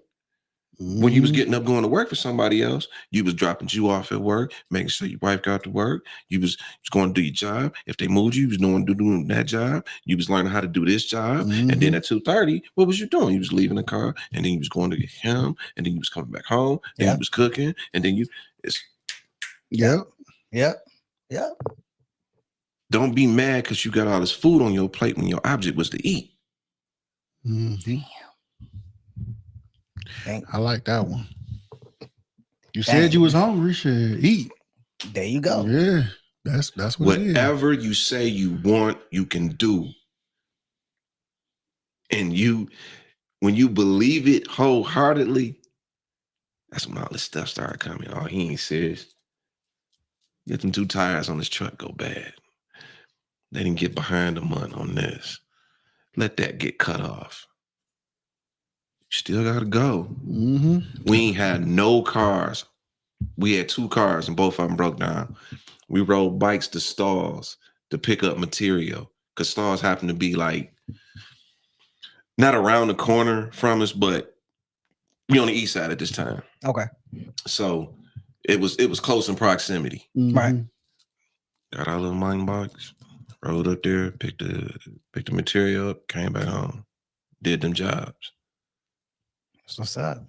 When you was getting up going to work for somebody else, you was dropping you off at work, making sure your wife got to work. You was going to do your job. If they moved you was doing that job. You was learning how to do this job. And then at 2:30, what was you doing? You was leaving the car, and then you was going to get him, and then you was coming back home, and you was cooking, and then Yep. Don't be mad because you got all this food on your plate when your object was to eat. I like that one. You said you was hungry, shit. Eat. There you go. Yeah, that's what it is. Whatever you say you want, you can do. And when you believe it wholeheartedly, that's when all this stuff started coming. Oh, he ain't serious. Get them 2 tires on this truck go bad. They didn't get behind the month on this. Let that get cut off. Still gotta go. Mm-hmm. We ain't had no cars. We had 2 cars and both of them broke down. We rode bikes to stalls to pick up material because stalls happen to be like not around the corner from us, but we on the east side at this time. Okay. So it was close in proximity. Mm-hmm. Right. Got our little mountain bikes, rode up there, picked the material up, came back home, did them jobs. That's what's up.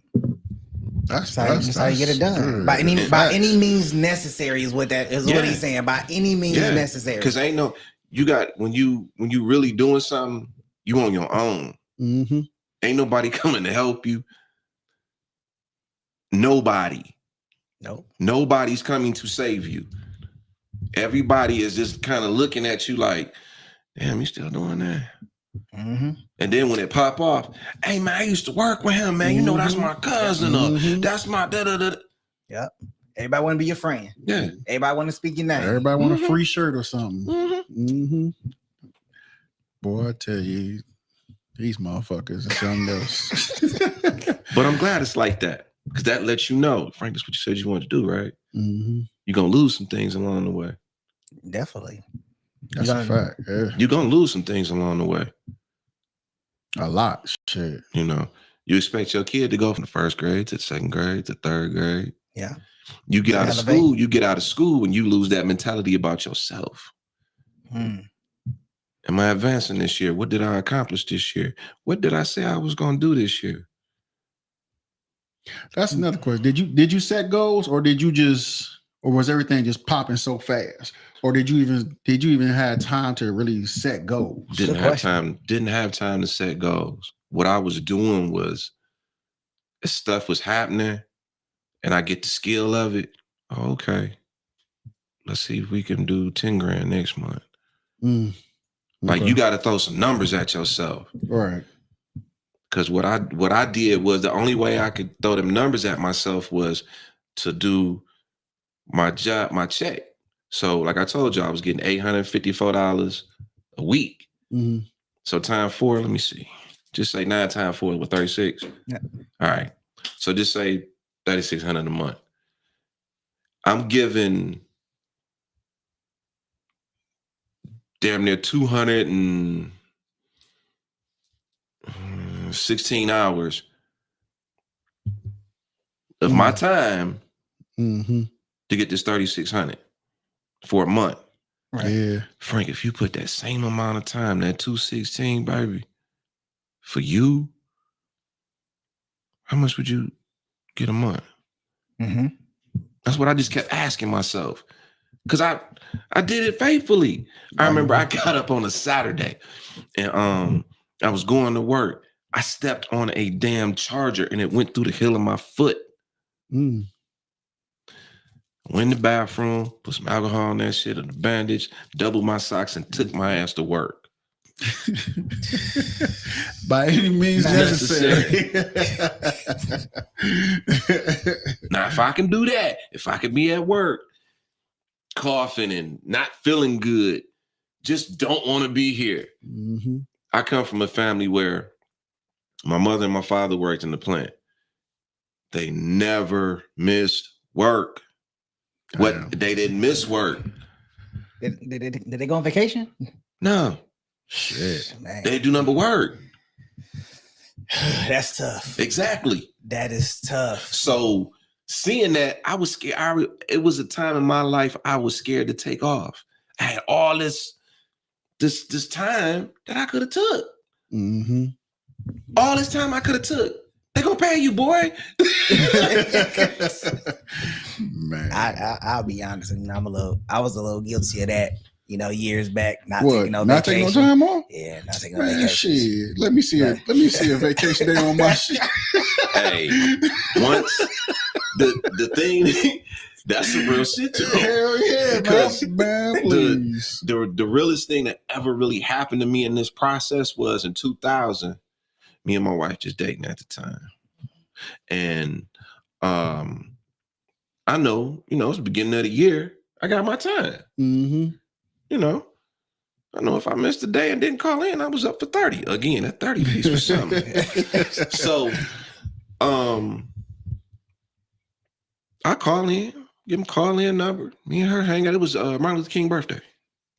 That's how you get it done. good. By any means necessary is what he's saying. By any means necessary. Because ain't no you got when you really doing something, you on your own. Mm-hmm. Ain't nobody coming to help you. Nobody. Nope. Nobody's coming to save you. Everybody is just kind of looking at you like, damn, you still doing that? Mm-hmm. And then when it pop off, hey man, I used to work with him, man. You know that's my cousin. That's my da-da-da. Yep. Everybody want to be your friend. Yeah. Everybody want to speak your name. Everybody want a free shirt or something. Mm-hmm. Mm-hmm. Boy, I tell you, these motherfuckers are something else. But I'm glad it's like that. Because that lets you know, Frank, that's what you said you wanted to do, right? Mm-hmm. You're going to lose some things along the way. Definitely. That's a fact. Yeah. You're going to lose some things along the way. A lot. Shit. You know, you expect your kid to go from the 1st grade to the 2nd grade to 3rd grade. Yeah. You get out of school, and you lose that mentality about yourself. Am I advancing this year? What did I accomplish this year? What did I say I was going to do this year? That's another question. Did you set goals, or was everything just popping so fast? Or did you even have time to really set goals? Didn't have time to set goals. What I was doing was, if stuff was happening and I get the skill of it, okay, let's see if we can do 10 grand next month. Okay. Like, you got to throw some numbers at yourself. Right. Because what I did was, the only way I could throw them numbers at myself was to do my job, my check. So like I told you, I was getting $854 a week. Mm-hmm. So times 4, let me see. Just say 9 times 4 with 36. Yeah. All right. So just say $3,600 a month. I'm giving damn near 216 hours of my time to get this 3,600 for a month. Right. Yeah. Frank, if you put that same amount of time, that 216, baby, for you, how much would you get a month? Mm-hmm. That's what I just kept asking myself. Because I did it faithfully. I remember I got up on a Saturday and I was going to work. I stepped on a damn charger and it went through the heel of my foot. Mm. Went in the bathroom, put some alcohol on that shit and a bandage, doubled my socks, and took my ass to work. By any means necessary. Now, if I can do that, if I can be at work, coughing and not feeling good, just don't want to be here. Mm-hmm. I come from a family where my mother and my father worked in the plant. They never missed work. They didn't miss work. Did they go on vacation? No. Shit. Man. They do number work. That's tough. Exactly. That is tough. So seeing that, I was scared. It was a time in my life I was scared to take off. I had all this time that I could have took. Mm-hmm. All this time I could have took. They gonna pay you, boy. Man, I'll be honest. I was a little guilty of that. Years back, not taking no time off. Yeah, not taking no vacation. Shit. Let me see a vacation day on my shit. Hey, once the thing, that's some real shit too. Hell yeah, man, please. The realest thing that ever really happened to me in this process was in 2000. Me and my wife just dating at the time. And I know, it's the beginning of the year. I got my time. Mm-hmm. You know, I know if I missed a day and didn't call in, I was up for 30. Again, that 30 piece was something. So, I call in, give him call in number. Me and her hang out. It was Martin Luther King birthday.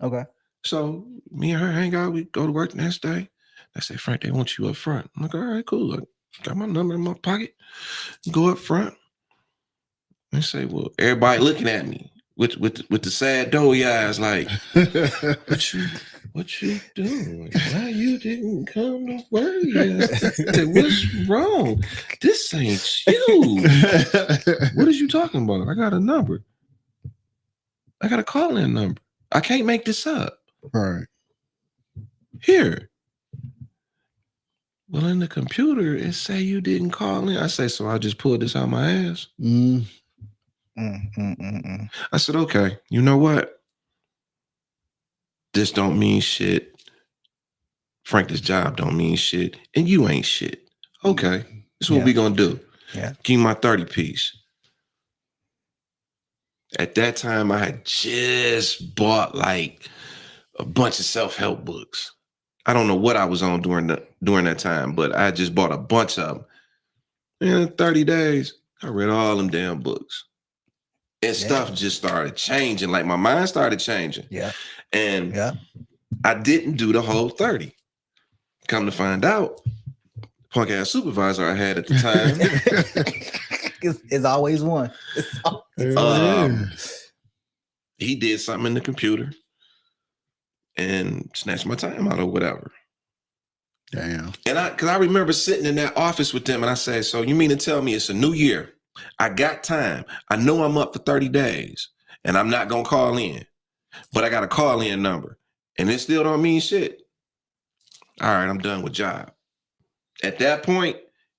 Okay. So me and her hang out. We go to work the next day. I say, Frank, they want you up front. I'm like, all right, cool. I got my number in my pocket. Go up front. They say, well, everybody looking at me with the sad doughy eyes, like, what you doing? Why you didn't come to work yesterday? What's wrong? This ain't you. What is you talking about? I got a number. I got a call-in number. I can't make this up. Right. Here. Well, in the computer, it say you didn't call in. I say, so I just pulled this out my ass. I said, okay, you know what? This don't mean shit. Frank, this job don't mean shit. And you ain't shit. Okay, this is what we gonna do. Yeah. Give me my 30 piece. At that time, I had just bought like a bunch of self-help books. I don't know what I was on during that time, but I just bought a bunch of them. In 30 days, I read all them damn books. And stuff just started changing. Like my mind started changing. Yeah. And I didn't do the whole 30. Come to find out, punk ass supervisor I had at the time. It's always one. He did something in the computer and snatched my time out or whatever. Damn. And because I remember sitting in that office with them and I said, so you mean to tell me it's a new year? I got time. I know I'm up for 30 days and I'm not going to call in, but I got a call in number and it still don't mean shit. All right, I'm done with job. At that point,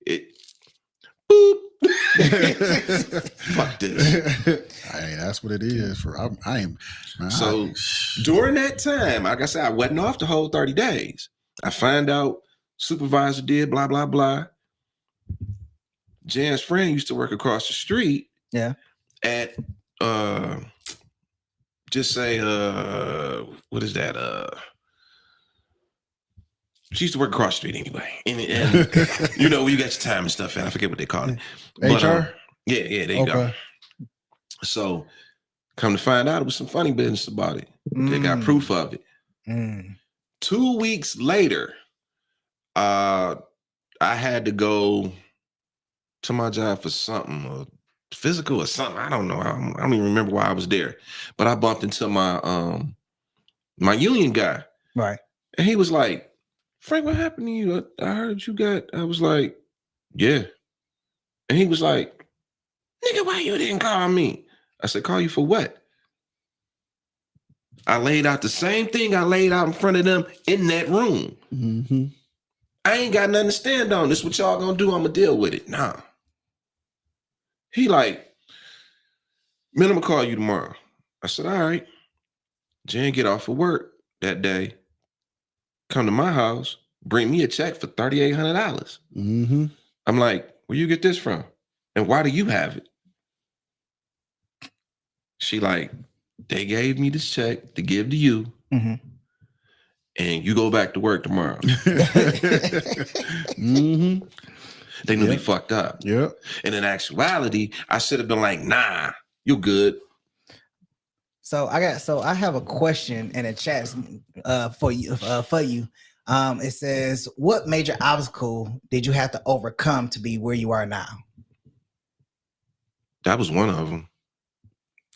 boop. Fuck this. Hey, that's what it is. During that time, like I said, I wasn't off the whole 30 days. I find out supervisor did blah, blah, blah. Jan's friend used to work across the street. Yeah. At just say what is that? She used to work across the street anyway. And you know, you got your time and stuff, and I forget what they call it. But, HR? Yeah, there you go. So come to find out, it was some funny business about it. They got proof of it. 2 weeks later, I had to go to my job for something, or physical or something. I don't know. I don't even remember why I was there. But I bumped into my my union guy. Right. And he was like, Frank, what happened to you? I heard you got, I was like, yeah. And he was like, nigga, why you didn't call me? I said, call you for what? I laid out the same thing I laid out in front of them in that room. Mm-hmm. I ain't got nothing to stand on. This what y'all gonna do, I'm gonna deal with it. Nah. He like, man, I'm gonna call you tomorrow. I said, all right. Jan get off of work that day, come to my house, bring me a check for $3,800. Mm-hmm. I'm like, where you get this from? And why do you have it? She like, they gave me this check to give to you. Mm-hmm. And you go back to work tomorrow. Mm-hmm. They knew me fucked up. Yep. And in actuality, I should have been like, nah, you're good. So I have a question in the chat for you. It says, what major obstacle did you have to overcome to be where you are now? That was one of them.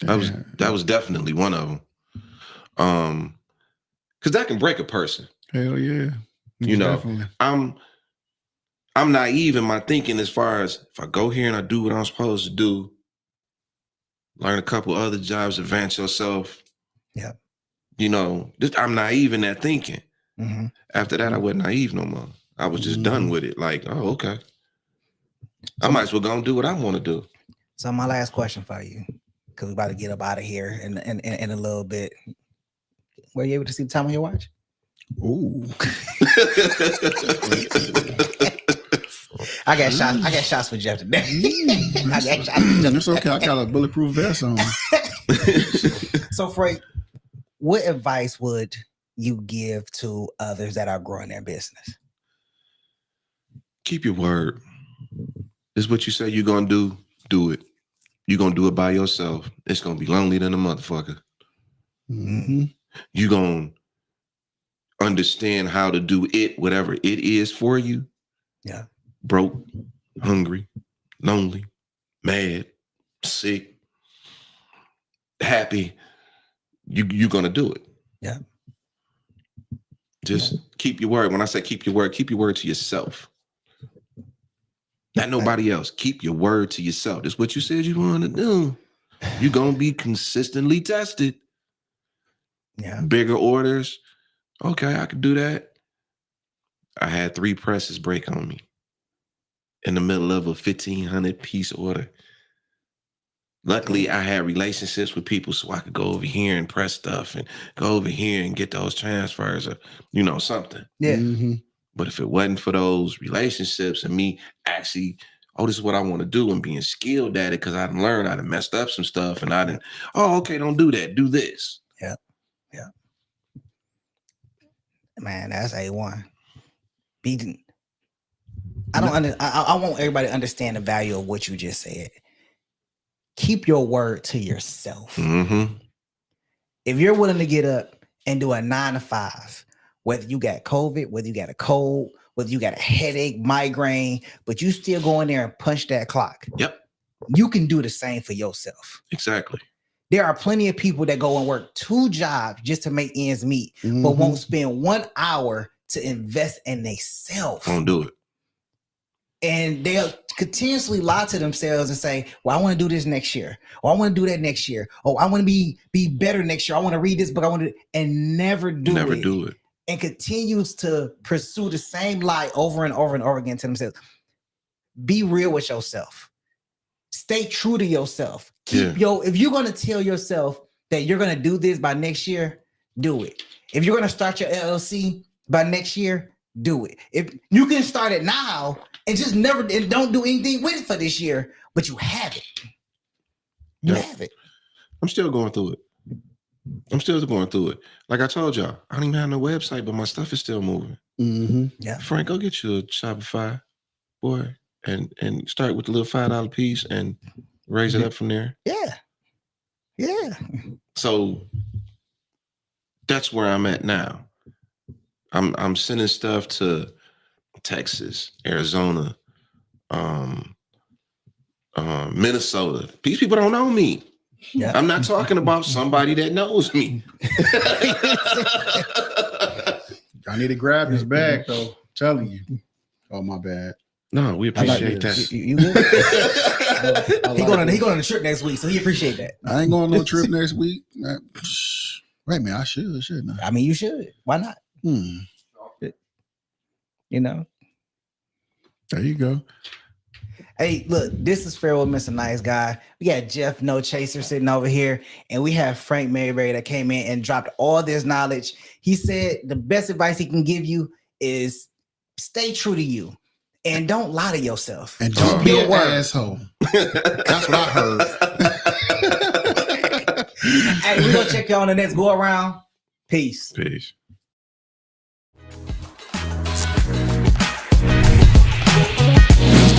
That was definitely one of them. Because that can break a person. Hell yeah. You know, definitely. I'm naive in my thinking as far as if I go here and I do what I'm supposed to do, learn a couple other jobs, advance yourself. Yeah. You know, I'm naive in that thinking. Mm-hmm. After that, I wasn't naive no more. I was just done with it. Like, oh, okay. I might as well go and do what I want to do. So my last question for you, because we're about to get up out of here in a little bit. Were you able to see the time on your watch? Ooh. I got shots for Jeff today. I got shots for Jeff It's okay. I got a bulletproof vest on. So, Frank, what advice would you give to others that are growing their business? Keep your word. This is what you say you're gonna do it. You're gonna do it by yourself. It's gonna be lonely than a motherfucker. Mm-hmm. You're gonna understand how to do it, whatever it is for you. Yeah. Broke, hungry, lonely, mad, sick, happy. You're gonna do it. Yeah. Just keep your word. When I say keep your word to yourself. Not nobody else. Keep your word to yourself. That's what you said you want to do. You're gonna be consistently tested. Yeah. Bigger orders. Okay, I could do that. I had 3 presses break on me in the middle of a 1,500 piece order. Luckily, I had relationships with people so I could go over here and press stuff and go over here and get those transfers or, something. Yeah. Mm-hmm. But if it wasn't for those relationships and me actually, this is what I want to do and being skilled at it because I done learned, I done messed up some stuff and I didn't, okay, don't do that. Do this. Yeah. Yeah. Man, that's A1. I want everybody to understand the value of what you just said. Keep your word to yourself. Mm-hmm. If you're willing to get up and do a 9 to 5, whether you got COVID, whether you got a cold, whether you got a headache, migraine, but you still go in there and punch that clock. Yep. You can do the same for yourself. Exactly. There are plenty of people that go and work 2 jobs just to make ends meet, but won't spend 1 hour to invest in themselves. Won't do it. And they'll continuously lie to themselves and say, well, I want to do this next year. Or I want to do that next year. Oh, I want to be better next year. I want to read this book. I want to, and never do it. And continues to pursue the same lie over and over and over again to themselves. Be real with yourself. Stay true to yourself. If you're going to tell yourself that you're going to do this by next year, do it. If you're going to start your LLC by next year, do it. If you can start it now and just don't do anything with it for this year, but you have it. You have it. I'm still going through it. Like I told y'all, I don't even have no website, but my stuff is still moving. Mm-hmm. Yeah. Frank, go get you a Shopify, boy, and start with the little $5 piece and raise it up from there. Yeah. Yeah. So that's where I'm at now. I'm sending stuff to Texas, Arizona, Minnesota. These people don't know me. Yeah. I'm not talking about somebody that knows me. I need to grab his bag though. I'm telling you. Oh, my bad. No, we appreciate that. You good? He going on a trip next week, so he appreciate that. I ain't going on no trip next week. Wait a minute, I shouldn't I? I mean, you should. Why not? You know. There you go. Hey, look, this is Farrell Mr. Nice Guy. We got Jeff No Chaser sitting over here, and we have Frank Mayberry that came in and dropped all this knowledge. He said the best advice he can give you is stay true to you and don't lie to yourself. And don't be an asshole. That's what I heard. Hey, we're going to check you on the next go around. Peace. Peace.